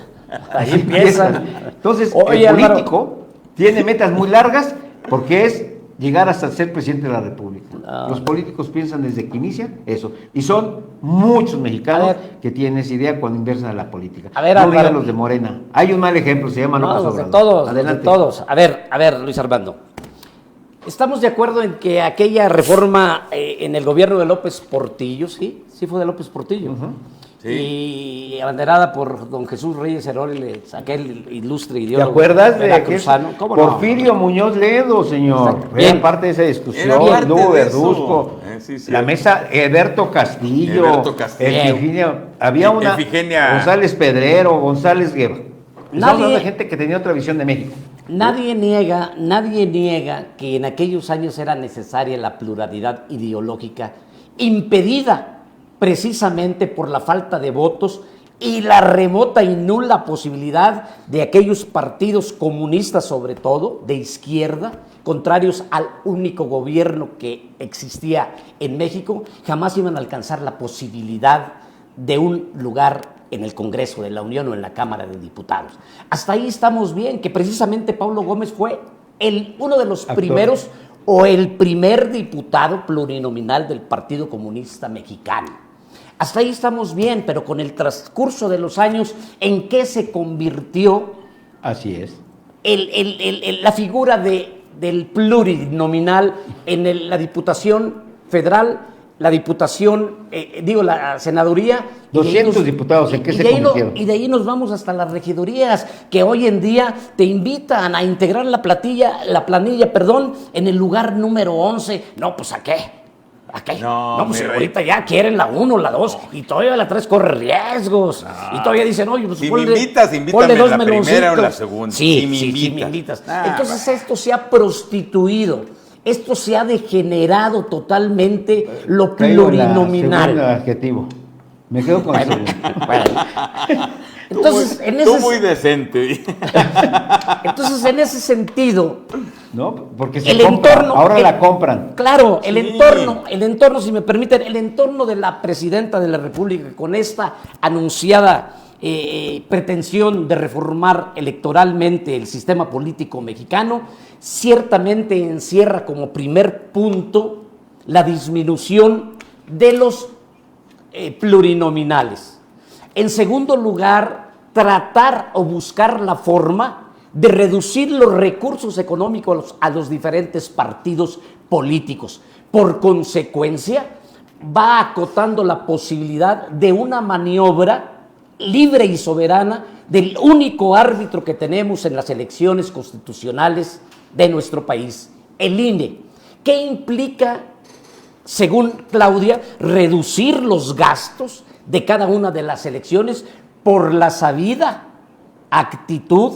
Speaker 3: Ahí empiezan.
Speaker 2: Entonces,
Speaker 3: Oye,
Speaker 2: el
Speaker 3: Álvaro.
Speaker 2: político tiene metas muy largas porque es llegar hasta ser presidente de la República.
Speaker 3: Ah.
Speaker 2: Los políticos piensan desde que inicia eso. Y son muchos mexicanos
Speaker 3: A ver.
Speaker 2: que tienen esa idea cuando ingresan a la política.
Speaker 3: A ver,
Speaker 2: no
Speaker 3: Álvaro.
Speaker 2: digan los de Morena. Hay un mal ejemplo, se llama
Speaker 3: No,
Speaker 2: López
Speaker 3: los de
Speaker 2: Obrador.
Speaker 3: todos, los de
Speaker 2: Adelante.
Speaker 3: todos. A ver, Luis Armando. ¿Estamos de acuerdo en que aquella reforma en el gobierno de López Portillo, sí fue de López Portillo,
Speaker 2: Ujú.
Speaker 1: Sí.
Speaker 3: y abanderada por don Jesús Reyes Heroles, aquel ilustre
Speaker 2: ¿Te
Speaker 3: ideólogo
Speaker 2: acuerdas de que
Speaker 3: veracruzano? ¿Cómo no?
Speaker 2: Porfirio Muñoz Ledo, señor?
Speaker 3: Exacto. Bien.
Speaker 2: Era parte de esa discusión.
Speaker 1: Era parte
Speaker 2: Lugo
Speaker 1: de eso.
Speaker 2: Verduzco,
Speaker 1: Sí, sí.
Speaker 2: la mesa, Alberto Castillo.
Speaker 1: Alberto Castillo.
Speaker 2: Había una.
Speaker 1: Efigenia.
Speaker 2: González Pedrero, González Guerra. Estamos hablando de
Speaker 3: Nadie-
Speaker 2: gente que tenía otra visión de México.
Speaker 3: Nadie niega que en aquellos años era necesaria la pluralidad ideológica, impedida precisamente por la falta de votos y la remota y nula posibilidad de aquellos partidos comunistas, sobre todo, de izquierda, contrarios al único gobierno que existía en México, jamás iban a alcanzar la posibilidad de un lugar en el Congreso de la Unión o en la Cámara de Diputados. Hasta ahí estamos bien, que precisamente Pablo Gómez fue uno de los
Speaker 2: Actor.
Speaker 3: primeros o el primer diputado plurinominal del Partido Comunista Mexicano. Hasta ahí estamos bien, pero con el transcurso de los años, ¿en qué se convirtió
Speaker 2: Así es.
Speaker 3: la figura del plurinominal en la Diputación Federal, la Diputación, la Senaduría? y de ahí
Speaker 2: 200 diputados, ¿en qué
Speaker 3: y
Speaker 2: se
Speaker 3: de ahí
Speaker 2: convirtieron?
Speaker 3: y de ahí nos vamos hasta las regidurías, que hoy en día te invitan a integrar la planilla, en el lugar número 11. No, pues ¿a qué? ¿A qué?
Speaker 1: No,
Speaker 3: Pues
Speaker 1: mi rey.
Speaker 3: ahorita ya quieren la 1, la 2, y todavía la 3 corre riesgos. Y todavía dicen, oye, pues
Speaker 1: Si me
Speaker 3: ponle-
Speaker 1: invitas, invítame
Speaker 3: ponle
Speaker 1: en
Speaker 3: dos
Speaker 1: la primera o en la
Speaker 3: meloncitos.
Speaker 1: segunda.
Speaker 3: Sí,
Speaker 1: Si me
Speaker 3: sí,
Speaker 1: invitas.
Speaker 3: me invitas.
Speaker 1: Ah,
Speaker 3: Entonces esto se ha prostituido, esto se ha degenerado totalmente lo
Speaker 2: Traigo la
Speaker 3: plurinominal.
Speaker 2: segundo adjetivo. Me quedo con el segundo.
Speaker 3: Entonces,
Speaker 1: Tú muy decente.
Speaker 3: entonces, en ese sentido,
Speaker 2: ¿No? Porque se
Speaker 3: el
Speaker 2: compra,
Speaker 3: entorno.
Speaker 2: ahora la compran.
Speaker 3: Claro,
Speaker 1: Sí.
Speaker 3: el entorno, si me permiten, el entorno de la presidenta de la República con esta anunciada pretensión de reformar electoralmente el sistema político mexicano, ciertamente encierra como primer punto la disminución de los plurinominales. En segundo lugar, tratar o buscar la forma de reducir los recursos económicos a los diferentes partidos políticos. Por consecuencia, va acotando la posibilidad de una maniobra libre y soberana del único árbitro que tenemos en las elecciones constitucionales de nuestro país, el INE. ¿Qué implica, según Claudia, reducir los gastos de cada una de las elecciones por la sabida actitud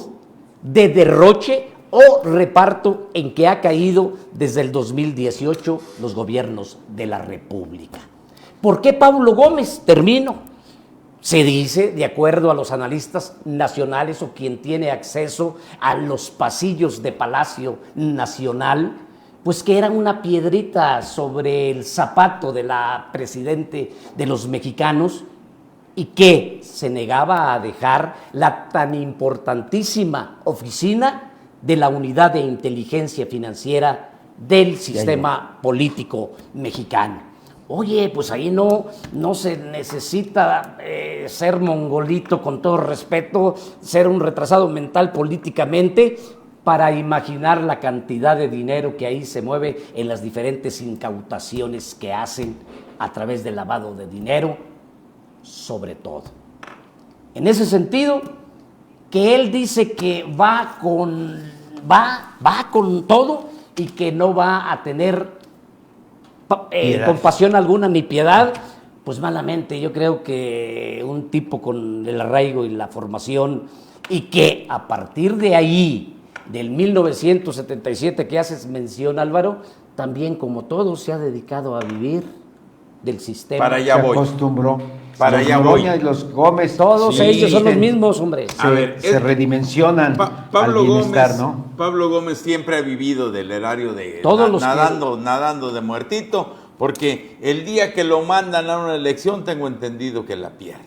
Speaker 3: de derroche o reparto en que ha caído desde el 2018 los gobiernos de la República? ¿Por qué Pablo Gómez? Termino. Se dice, de acuerdo a los analistas nacionales o quien tiene acceso a los pasillos de Palacio Nacional, pues que era una piedrita sobre el zapato de la presidente de los mexicanos y que se negaba a dejar la tan importantísima oficina de la Unidad de Inteligencia Financiera del sistema político mexicano. Oye, pues ahí no se necesita ser mongolito, con todo respeto, ser un retrasado mental políticamente para imaginar la cantidad de dinero que ahí se mueve en las diferentes incautaciones que hacen a través del lavado de dinero, sobre todo. En ese sentido, que él dice que va con todo y que no va a tener compasión alguna ni piedad, Pues malamente, yo creo que un tipo con el arraigo y la formación, y que a partir de ahí, del 1977 que haces mención, Álvaro, también como todos se ha dedicado a vivir del sistema.
Speaker 1: Para allá
Speaker 2: Se
Speaker 1: voy.
Speaker 2: acostumbró.
Speaker 1: Para
Speaker 2: los
Speaker 1: allá
Speaker 2: Noroña
Speaker 1: voy.
Speaker 2: y los Gómez.
Speaker 3: Todos
Speaker 1: Sí.
Speaker 3: ellos son los
Speaker 2: se-
Speaker 3: mismos, hombre.
Speaker 1: A ver,
Speaker 2: se redimensionan
Speaker 1: Pablo
Speaker 2: al bienestar,
Speaker 1: Gómez,
Speaker 2: ¿no?
Speaker 1: Pablo Gómez siempre ha vivido del erario de
Speaker 3: Todos los que-
Speaker 1: nadando de muertito, porque el día que lo mandan a una elección tengo entendido que la pierde,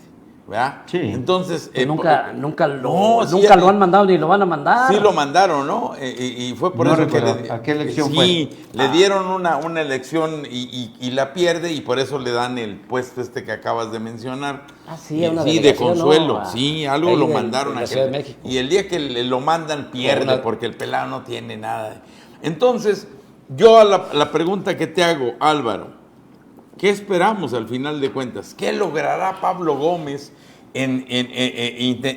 Speaker 1: ¿verdad?
Speaker 2: Sí.
Speaker 1: Entonces
Speaker 3: Pues nunca
Speaker 1: No, sí,
Speaker 3: nunca lo han mandado ni lo van a mandar.
Speaker 1: sí lo mandaron, ¿no? Y fue por
Speaker 2: No
Speaker 1: eso que
Speaker 2: recuerdo, ¿a qué elección
Speaker 1: sí,
Speaker 2: fue?
Speaker 1: le dieron una elección y la pierde, y por eso le dan el puesto este que acabas de mencionar.
Speaker 3: Ah, sí, a una
Speaker 1: sí, de
Speaker 3: delegación,
Speaker 1: Consuelo,
Speaker 3: ¿no?
Speaker 1: sí, algo
Speaker 3: Ahí
Speaker 1: lo
Speaker 3: de
Speaker 1: mandaron
Speaker 3: la
Speaker 1: a
Speaker 3: Ciudad de México.
Speaker 1: y el día que lo mandan pierde,
Speaker 3: Una-
Speaker 1: porque el pelado no tiene nada. Entonces, yo a la pregunta que te hago, Álvaro, ¿qué esperamos al final de cuentas? ¿Qué logrará Pablo Gómez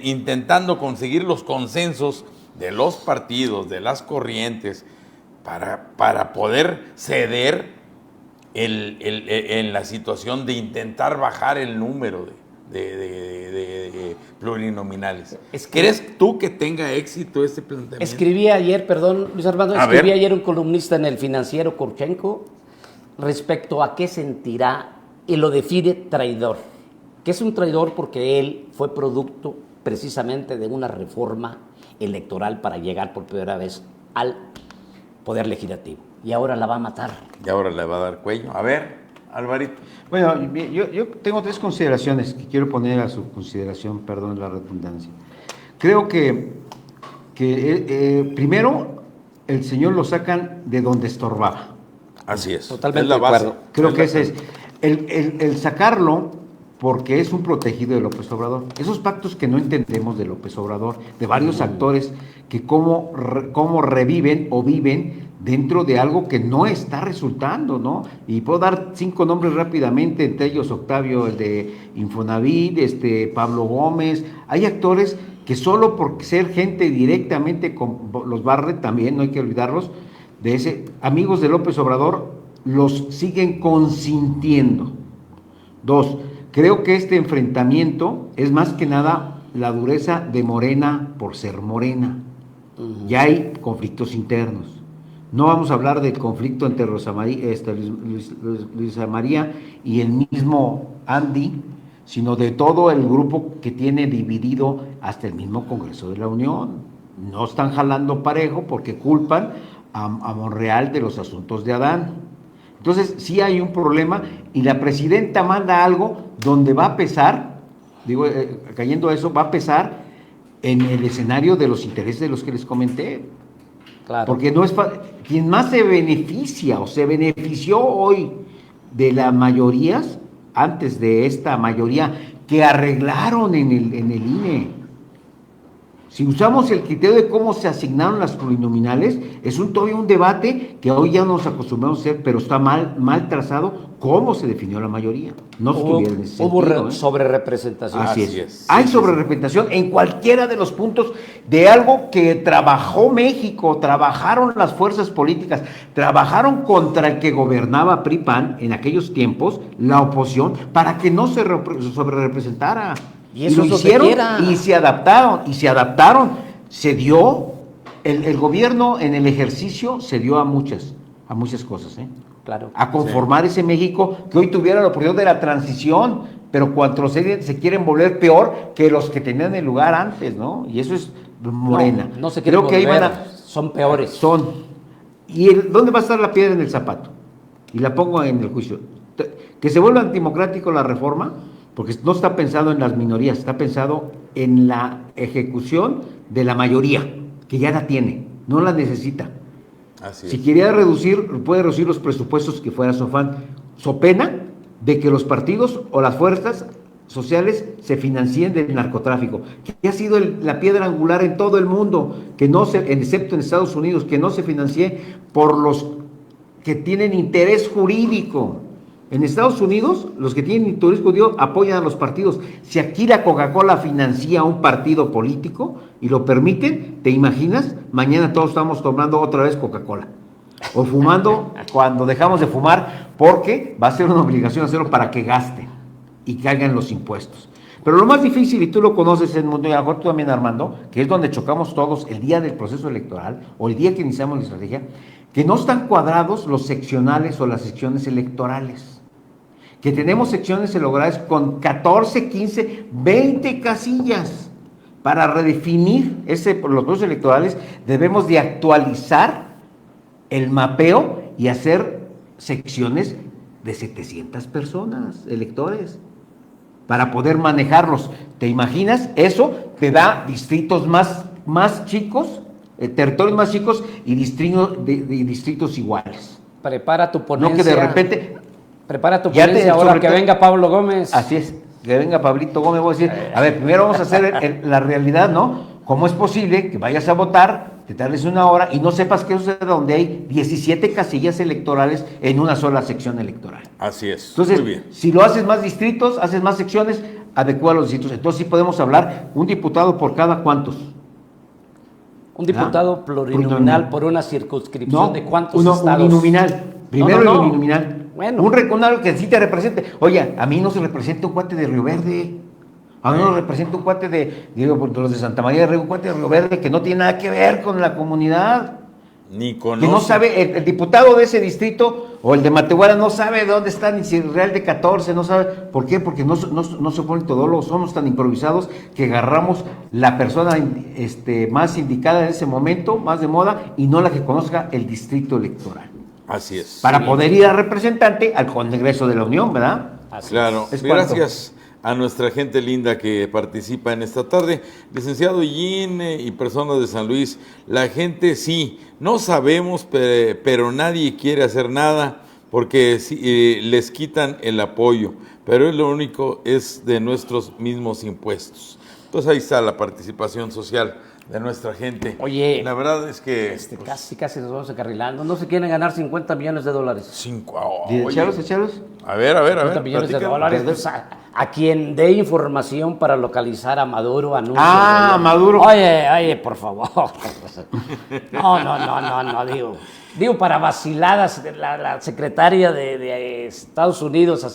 Speaker 1: intentando conseguir los consensos de los partidos, de las corrientes, para poder ceder en la situación de intentar bajar el número de plurinominales? ¿Crees tú que tenga éxito este planteamiento?
Speaker 3: Escribí ayer, perdón, Luis Armando,
Speaker 1: A
Speaker 3: escribí
Speaker 1: ver.
Speaker 3: ayer un columnista en El Financiero, Korchenko, respecto a qué sentirá, y lo define traidor. Que es un traidor porque él fue producto precisamente de una reforma electoral para llegar por primera vez al poder legislativo. Y ahora la va a matar.
Speaker 1: Y ahora le va a dar cuello. A ver, Alvarito.
Speaker 2: Bueno, yo tengo 3 consideraciones que quiero poner a su consideración, perdón la redundancia. Creo que primero, el señor lo sacan de donde estorbaba.
Speaker 1: Así es.
Speaker 3: Totalmente
Speaker 1: Es la
Speaker 3: de
Speaker 1: base.
Speaker 3: acuerdo.
Speaker 2: Creo que ese es. El sacarlo porque es un protegido de López Obrador. Esos pactos que no entendemos de López Obrador, de varios actores que cómo reviven o viven dentro de algo que no está resultando, ¿no? Y puedo dar 5 nombres rápidamente, entre ellos Octavio, el de Infonavit, Pablo Gómez. Hay actores que solo por ser gente directamente con los Barret, también no hay que olvidarlos, de ese, amigos de López Obrador, los siguen consintiendo. 2, creo que este enfrentamiento es más que nada la dureza de Morena por ser Morena. Ya hay conflictos internos. No vamos a hablar del conflicto entre Luisa María y el mismo Andy, sino de todo el grupo que tiene dividido hasta el mismo Congreso de la Unión. No están jalando parejo porque culpan a Monreal de los asuntos de Adán. Entonces sí hay un problema y la presidenta manda algo donde va a pesar, cayendo a eso, va a pesar en el escenario de los intereses de los que les comenté.
Speaker 3: Claro.
Speaker 2: Porque no es quien más se beneficia o se benefició hoy de las mayorías, antes de esta mayoría que arreglaron en el INE. Si usamos el criterio de cómo se asignaron las plurinominales, es todavía un debate que hoy ya nos acostumbramos a hacer, pero está mal trazado cómo se definió la mayoría. No estuviera en ese
Speaker 3: Hubo
Speaker 2: sentido, ¿eh?
Speaker 3: sobrerepresentación.
Speaker 2: Así
Speaker 1: Así
Speaker 2: es.
Speaker 1: es.
Speaker 2: Hay
Speaker 1: Sí,
Speaker 2: sobrerepresentación en cualquiera de los puntos de algo que trabajó México, trabajaron las fuerzas políticas, trabajaron contra el que gobernaba PRI-PAN en aquellos tiempos, la oposición, para que no se sobrerepresentara.
Speaker 3: Y eso
Speaker 2: lo
Speaker 3: es lo que
Speaker 2: hicieron
Speaker 3: quiera.
Speaker 2: y se adaptaron. Se dio, el gobierno en el ejercicio se dio a muchas cosas, ¿eh?
Speaker 3: Claro.
Speaker 2: A conformar ese México que hoy tuviera la oportunidad de la transición, pero cuando se quieren volver peor que los que tenían el lugar antes, ¿no? Y eso es Morena.
Speaker 3: No se quieren
Speaker 2: Creo que ahí
Speaker 3: volver,
Speaker 2: van a,
Speaker 3: son peores.
Speaker 2: ¿Dónde va a estar la piedra en el zapato? Y la pongo en el juicio. Que se vuelva antidemocrático la reforma, porque no está pensado en las minorías, está pensado en la ejecución de la mayoría, que ya la tiene, no la necesita.
Speaker 1: Así
Speaker 2: Si
Speaker 1: es.
Speaker 2: quería puede reducir los presupuestos que fuera su afán, so pena de que los partidos o las fuerzas sociales se financien del narcotráfico, que ha sido la piedra angular en todo el mundo, excepto en Estados Unidos, que no se financie por los que tienen interés jurídico. En Estados Unidos, los que tienen interés jurídico apoyan a los partidos. Si aquí la Coca-Cola financia un partido político y lo permiten, ¿te imaginas? Mañana todos estamos tomando otra vez Coca-Cola. O fumando cuando dejamos de fumar, porque va a ser una obligación hacerlo para que gasten. y caigan los impuestos. Pero lo más difícil, y tú lo conoces en el mundo, y a lo mejor tú también, Armando, que es donde chocamos todos el día del proceso electoral o el día que iniciamos la estrategia, que no están cuadrados los seccionales o las secciones electorales. Que tenemos secciones electorales con 14, 15, 20 casillas. Para redefinir los procesos electorales debemos de actualizar el mapeo y hacer secciones de 700 personas, electores, para poder manejarlos. ¿Te imaginas? Eso te da distritos más chicos, territorios más chicos y distritos iguales.
Speaker 3: Prepara tu ponencia.
Speaker 2: No que de repente...
Speaker 3: Prepara tu ponencia ahora que venga Pablo Gómez.
Speaker 2: Así es, que venga Pablito Gómez. Voy a decir, a ver, primero vamos a hacer la realidad, ¿no? ¿Cómo es posible que vayas a votar, te tardes una hora y no sepas qué sucede donde hay 17 casillas electorales en una sola sección electoral?
Speaker 1: Así es.
Speaker 2: Entonces,
Speaker 1: muy bien.
Speaker 2: si lo haces más distritos, haces más secciones, adecua los distritos. Entonces sí podemos hablar, un diputado por cada ¿cuántos?
Speaker 3: Un diputado plurinominal por una circunscripción de cuántos estados.
Speaker 2: Uninominal. Primero el uninominal.
Speaker 3: Bueno.
Speaker 2: Un reconario que sí te represente. Oye, a mí no se representa un cuate de Río Verde. A mí no representa un cuate de los de Santa María de Río, un cuate de Río Verde que no tiene nada que ver con la comunidad.
Speaker 1: Ni conoce.
Speaker 2: Que no sabe, el diputado de ese distrito o el de Matehuala no sabe dónde está, ni si el Real de 14, no sabe. ¿Por qué? Porque no se ponen todólogos, somos tan improvisados que agarramos la persona más indicada en ese momento, más de moda, y no la que conozca el distrito electoral.
Speaker 1: Así es.
Speaker 2: Para poder ir a representante al Congreso de la Unión, ¿verdad?
Speaker 1: Claro. Gracias a nuestra gente linda que participa en esta tarde. Licenciado Yin y personas de San Luis, la gente sí, no sabemos, pero nadie quiere hacer nada porque les quitan el apoyo, pero es lo único, es de nuestros mismos impuestos. Entonces ahí está la participación social de nuestra gente.
Speaker 3: Oye,
Speaker 1: la verdad es que
Speaker 3: casi nos vamos acarrilando. No se quieren ganar $50 millones.
Speaker 2: Échalos.
Speaker 1: A ver.
Speaker 3: 50 millones de dólares. Pues, a quien dé información para localizar a Maduro, anuncio.
Speaker 2: Maduro.
Speaker 3: Oye, por favor. No, digo para vaciladas, la secretaria de Estados Unidos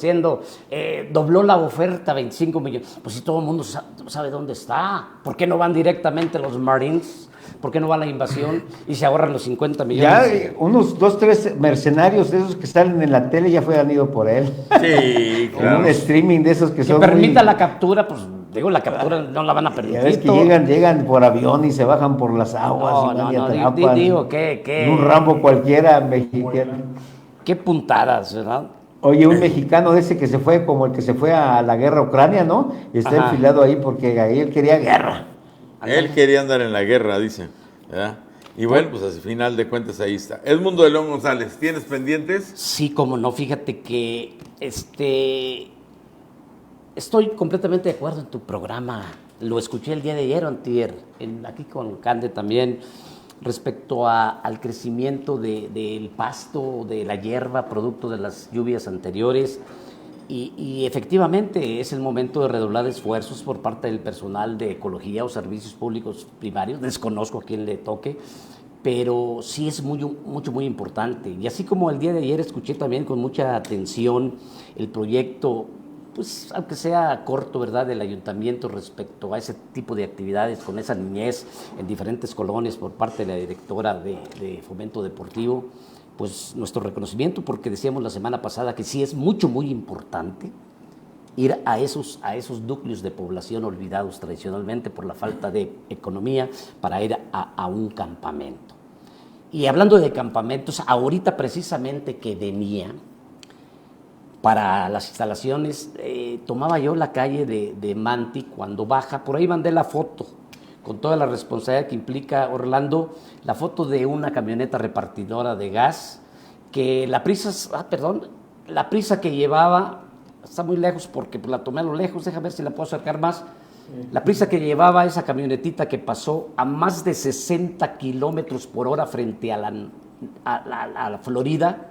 Speaker 3: dobló la oferta a 25 millones. Pues si todo el mundo sabe dónde está, ¿por qué no van directamente los Marines? ¿Por qué no va a la invasión y se ahorran los 50 millones?
Speaker 2: Ya unos 2, 3 mercenarios de esos que salen en la tele ya han ido por él.
Speaker 1: Sí, claro.
Speaker 2: Un streaming de esos que son
Speaker 3: permita la captura, pues digo, la captura no la van a permitir.
Speaker 2: Ya ves que llegan por avión y se bajan por las aguas y atrapan.
Speaker 3: Digo, ¿qué?
Speaker 2: Un Rambo cualquiera mexicano.
Speaker 3: Qué puntadas, ¿verdad?
Speaker 2: Oye, un mexicano de ese que se fue, como el que se fue a la guerra a Ucrania, ¿no? Y está enfilado ahí porque ahí él quería guerra.
Speaker 1: Él quería andar en la guerra, dice, ¿verdad? Y bueno, pues al final de cuentas ahí está. Edmundo de León González, ¿tienes pendientes?
Speaker 3: Sí, cómo no, fíjate que estoy completamente de acuerdo en tu programa. Lo escuché el día de ayer o antier, aquí con Cande también, respecto al crecimiento del pasto, de la hierba, producto de las lluvias anteriores. Y efectivamente es el momento de redoblar esfuerzos por parte del personal de ecología o servicios públicos primarios. Desconozco a quién le toque, pero sí es muy importante. Y así como el día de ayer escuché también con mucha atención el proyecto, pues aunque sea corto, ¿verdad?, del ayuntamiento respecto a ese tipo de actividades con esa niñez en diferentes colonias por parte de la directora de Fomento Deportivo. Pues nuestro reconocimiento, porque decíamos la semana pasada que sí es muy importante ir a esos núcleos de población olvidados tradicionalmente por la falta de economía para ir a un campamento. Y hablando de campamentos, ahorita precisamente que venía para las instalaciones, tomaba yo la calle de Manti cuando baja, por ahí mandé la foto, con toda la responsabilidad que implica, Orlando, la foto de una camioneta repartidora de gas, que la prisa que llevaba, está muy lejos porque la tomé a lo lejos, déjame ver si la puedo acercar más, la prisa que llevaba esa camionetita que pasó a más de 60 kilómetros por hora frente a la Florida,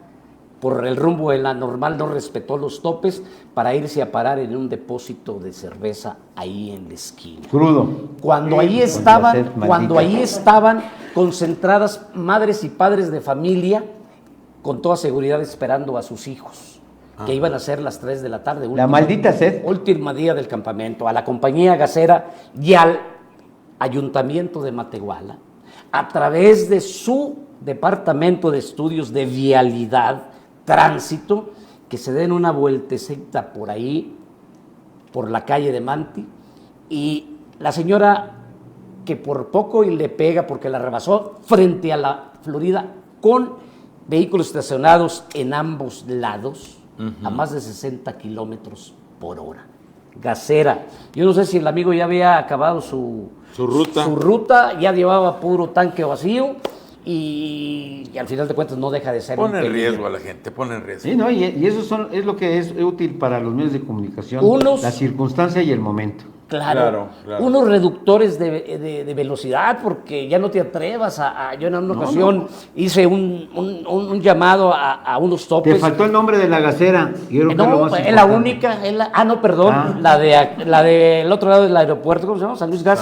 Speaker 3: por el rumbo de la normal no respetó los topes para irse a parar en un depósito de cerveza ahí en la esquina.
Speaker 2: Crudo.
Speaker 3: Cuando ahí estaban concentradas madres y padres de familia con toda seguridad esperando a sus hijos. que iban a ser las 3 de la tarde.
Speaker 2: La maldita sed.
Speaker 3: Última día del campamento, a la compañía gasera y al ayuntamiento de Matehuala, a través de su departamento de estudios de vialidad, tránsito, que se den una vueltecita por ahí, por la calle de Manti, y la señora que por poco y le pega porque la rebasó frente a la Florida con vehículos estacionados en ambos lados a más de 60 kilómetros por hora. Gasera. Yo no sé si el amigo ya había acabado su ruta, ya llevaba puro tanque vacío y al final de cuentas no deja de ser
Speaker 1: Pone
Speaker 3: un
Speaker 1: en
Speaker 3: peligro.
Speaker 1: riesgo a la gente, pone en riesgo.
Speaker 2: Sí, ¿no? Y eso es lo que es útil para los medios de comunicación, la circunstancia y el momento.
Speaker 3: Claro. Unos reductores de velocidad, porque ya no te atrevas yo en una ocasión hice un llamado a unos topes.
Speaker 2: Te faltó el nombre de la gasera. Yo creo que es lo más
Speaker 3: es la
Speaker 2: importante.
Speaker 3: única, la del otro lado del aeropuerto, ¿cómo se llama? San Luis Gas.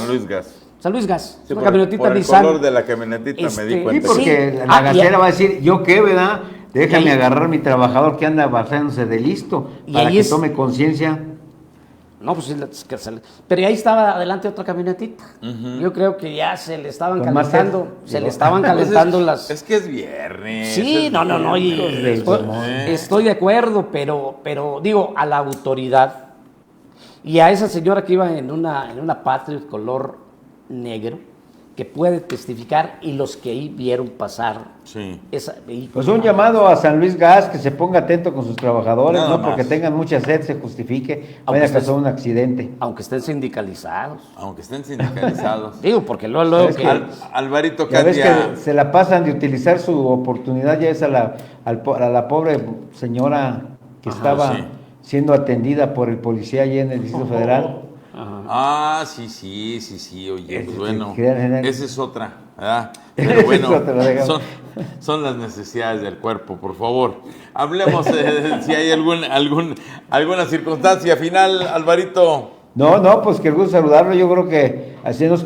Speaker 1: San Luis Gas.
Speaker 3: Sí,
Speaker 1: Una
Speaker 3: camionetita
Speaker 1: por el
Speaker 3: Nissan.
Speaker 1: color de la camionetita me di
Speaker 2: Sí,
Speaker 1: cuenta.
Speaker 2: porque la gasera va a decir, ¿yo qué, verdad? Déjame agarrar mi trabajador que anda bajándose de listo para que tome conciencia.
Speaker 3: No, pues sí, pero ahí estaba adelante otra camionetita. Yo creo que ya se le estaban calentando, las...
Speaker 1: Es que es viernes.
Speaker 3: Sí, no, estoy de acuerdo, pero digo, a la autoridad y a esa señora que iba en una Patriot color negro, que puede testificar, y los que ahí vieron pasar esa vehículo.
Speaker 2: Pues un llamado a San Luis Gas, que se ponga atento con sus trabajadores,
Speaker 1: Nada
Speaker 2: no
Speaker 1: más.
Speaker 2: porque tengan mucha sed se justifique, vaya a causar un accidente.
Speaker 3: Aunque estén sindicalizados.
Speaker 1: Digo,
Speaker 3: porque luego
Speaker 2: Es
Speaker 3: que...
Speaker 1: Alvarito
Speaker 2: Ya ves
Speaker 1: Katia.
Speaker 2: que se la pasan de utilizar su oportunidad, ya es a la pobre señora que estaba siendo atendida por el policía allí en el Distrito Federal.
Speaker 1: Sí, oye, pues
Speaker 2: Este,
Speaker 1: bueno,
Speaker 2: que-
Speaker 1: esa es otra, ¿verdad? Pero bueno,
Speaker 2: Eso te lo dejamos.
Speaker 1: son las necesidades del cuerpo, por favor. Hablemos si hay alguna circunstancia final, Alvarito.
Speaker 2: No, pues que gusto saludarlo. Yo creo que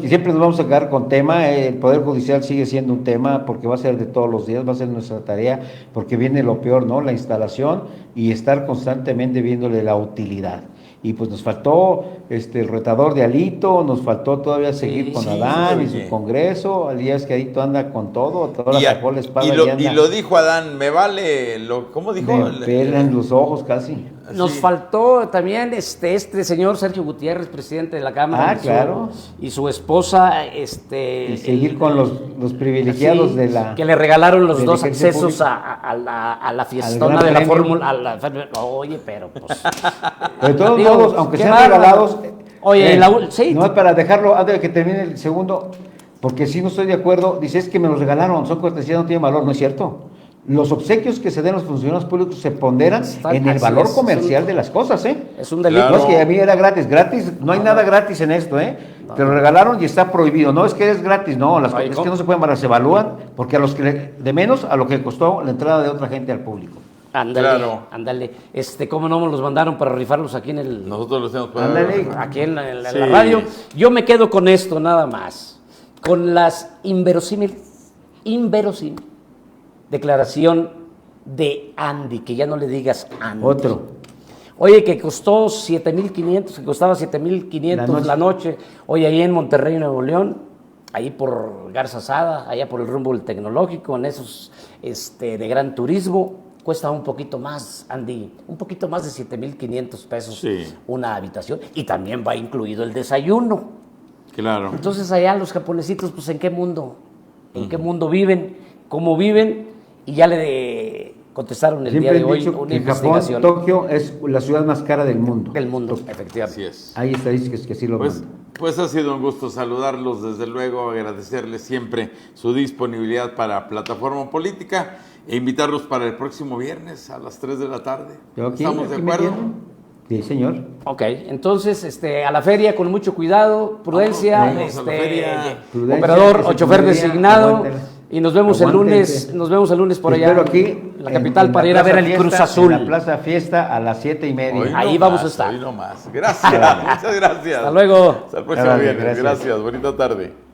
Speaker 2: siempre nos vamos a quedar con tema. El Poder Judicial sigue siendo un tema porque va a ser de todos los días, va a ser nuestra tarea, porque viene lo peor, ¿no? La instalación y estar constantemente viéndole la utilidad. Y pues nos faltó el retador de Alito, nos faltó todavía seguir con Adán y su congreso. Al día es que Alito anda con todo, toda la sacó la espada
Speaker 1: y lo dijo Adán, me vale, ¿cómo dijo?
Speaker 2: Me pelan los ojos casi.
Speaker 3: Nos faltó también este señor Sergio Gutiérrez, presidente de la Cámara,
Speaker 2: claro.
Speaker 3: Y su esposa,
Speaker 2: Y seguir con los privilegiados de la...
Speaker 3: que le regalaron los
Speaker 2: del
Speaker 3: 2
Speaker 2: ejército
Speaker 3: accesos
Speaker 2: público.
Speaker 3: a la fiestona
Speaker 2: Gran
Speaker 3: de la
Speaker 2: Premio.
Speaker 3: Fórmula. Oye, pero pues...
Speaker 2: De todos
Speaker 3: Digo,
Speaker 2: modos, aunque
Speaker 3: qué
Speaker 2: sean
Speaker 3: bárbaro.
Speaker 2: regalados...
Speaker 3: Oye, sí.
Speaker 2: No es para dejarlo antes de que termine el segundo, porque si no estoy de acuerdo, dice es que me los regalaron, son cortesías, no tienen valor, no es cierto. Los obsequios que se den a los funcionarios públicos se ponderan en el valor comercial de las cosas, ¿eh?
Speaker 3: Es un delito.
Speaker 2: No es que a mí era gratis, no hay nada gratis en esto, ¿eh? Te lo regalaron y está prohibido, no es que es gratis, no, es que no se pueden valorar, se evalúan, porque a los que de menos a lo que costó la entrada de otra gente al público.
Speaker 3: Ándale. ¿Cómo no me los mandaron para rifarlos aquí en el...
Speaker 1: Nosotros los tenemos
Speaker 3: aquí en la radio? Yo me quedo con esto nada más, con las inverosímil declaración de Andy, que ya no le digas Andy.
Speaker 2: Otro.
Speaker 3: Oye, que costó 7,500, que costaba 7,500 la noche. Oye, ahí en Monterrey, Nuevo León, ahí por Garza Sada, allá por el rumbo del Tecnológico, en esos de gran turismo, cuesta un poquito más, Andy, un poquito más de 7,500 pesos una habitación, y también va incluido el desayuno.
Speaker 1: Claro.
Speaker 3: Entonces allá los japonesitos, pues ¿en qué mundo? ¿En qué mundo viven? ¿Cómo viven? Y ya le contestaron el
Speaker 2: Siempre
Speaker 3: día de
Speaker 2: he
Speaker 3: hoy
Speaker 2: dicho
Speaker 3: una
Speaker 2: que
Speaker 3: investigación.
Speaker 2: Japón, Tokio, es la ciudad más cara del mundo.
Speaker 3: Del mundo, efectivamente.
Speaker 1: Así es.
Speaker 2: Hay estadísticas que sí lo mandan.
Speaker 1: Pues ha sido un gusto saludarlos, desde luego, agradecerles siempre su disponibilidad para Plataforma Política e invitarlos para el próximo viernes a las 3 de la tarde. ¿Estamos de acuerdo?
Speaker 2: Sí, señor.
Speaker 3: Ok, entonces a la feria con mucho cuidado, prudencia,
Speaker 1: Vamos a la feria.
Speaker 2: Prudencia,
Speaker 3: operador o
Speaker 2: que se
Speaker 3: chofer
Speaker 2: podría,
Speaker 3: designado,
Speaker 2: aguántenla.
Speaker 3: y nos vemos el lunes, por allá
Speaker 2: Espero aquí
Speaker 3: en la capital
Speaker 2: en
Speaker 3: para
Speaker 2: la
Speaker 3: ir a ver
Speaker 2: Plaza
Speaker 3: el Cruz
Speaker 2: Fiesta,
Speaker 3: Azul.
Speaker 2: En la Plaza Fiesta a las 7:30.
Speaker 1: Hoy
Speaker 3: Ahí
Speaker 1: no
Speaker 3: vamos
Speaker 1: más,
Speaker 3: a estar.
Speaker 1: Hoy no más. Gracias, muchas gracias.
Speaker 3: Hasta luego.
Speaker 1: Hasta el próximo
Speaker 2: Gracias,
Speaker 1: viernes.
Speaker 2: gracias.
Speaker 1: Gracias, bonita tarde.